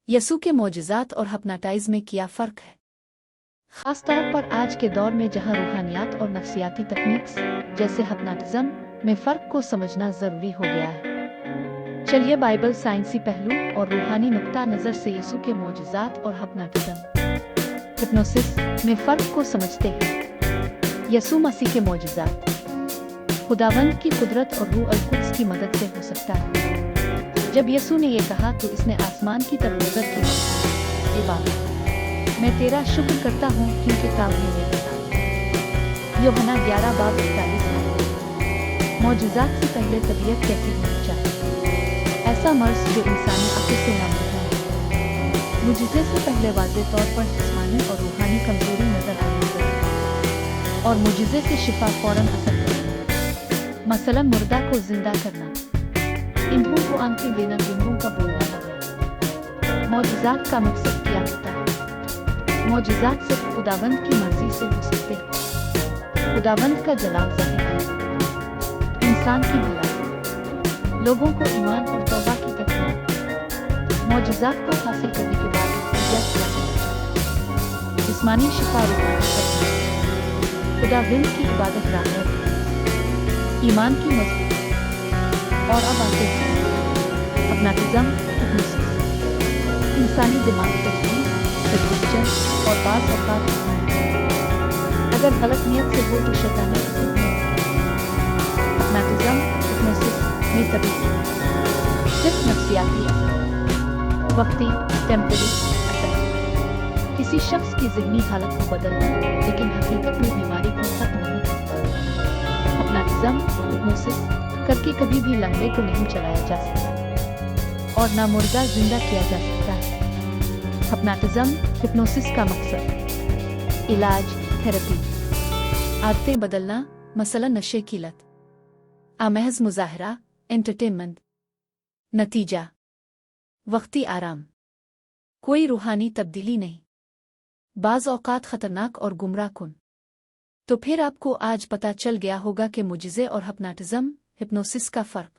यसू के मोजज़ात और हिप्नोटाइज़ में क्या फ़र्क है? ख़ास तौर पर आज के दौर में जहां रूहानियात और नफ्सियाती तकनीक जैसे हिप्नोटिज़म में फ़र्क को समझना ज़रूरी हो गया है। चलिए बाइबल, साइंसी पहलू और रूहानी नुक्ता नज़र से यसू के मोजज़ात और हिप्नोसिस में फ़र्क को समझते हैं। यसू मसीह के मोजज़ात खुदावंद की कुदरत और रूह अल कुद्स की मदद से हो सकता है। जब यसू ने ये कहा तो इसने आसमान की तरफ नजर की। ए बाप, मैं तेरा शुक्र करता हूँ क्योंकि ताबने में था। यूहन्ना 11:41 मौजूजात से पहले तबीयत कैसी होनी चाहिए? ऐसा मर्ज जो इंसानी अक्ल से न मिलता है। मुझसे से पहले वाज़े तौर पर जिस्मानी और रूहानी कमजोरी नजर आनी चाहिए और मुझसे से शिफा फौरन असर करना। मसलन मुर्दा को जिंदा करना, इन्हों को आंखें देना, बिंदुओं का बोलना वगैरह। मौजूजात का मकसद क्या होता है? मौजूजात सिर्फ खुदावंद की मर्जी से हो सकते हैं। खुदावंद का जलाल ज़ाहिर है, इंसान की भलाई, लोगों को ईमान और तौबा की तरफ। मौजूजात को हासिल करने के बाद नतीजा क्या है? जिस्मानी शिफा, रूहानी तकलीफ, खुदावंद की इबादत, राहत, ईमान की मजबूती। और अब आते हैं हिप्नोटिज़म, इंसानी दिमाग तजवीज़ और बाज़ औक़ात अगर गलत नियत से हो तो शैतानी हिप्नोटिज़म, हिप्नोसिस में तभी सिर्फ नफ्सियाती असर, वक्ती, टेम्परेरी असर, किसी शख्स की ज़हनी हालत को बदलना, लेकिन हकीकत में बीमारी को खत्म नहीं करता। हिप्नोटिज़म, हिप्नोसिस करके कभी भी लंगड़े को नहीं चलाया जा सकता और ना मुर्दा जिंदा किया जा सकता है। हिप्नोटिज़म, हिप्नोसिस का मकसद इलाज, थेरेपी, आदतें बदलना, मसलन नशे की लत, महज मुजाहरा, एंटरटेनमेंट। नतीजा वक्ती आराम, कोई रूहानी तब्दीली नहीं, बाज़ औक़ात ख़तरनाक और गुमराह कुन। तो फिर आपको आज पता चल गया होगा कि मुजिज़े और हिप्नोटिज़म, हिप्नोसिस का फ़र्क।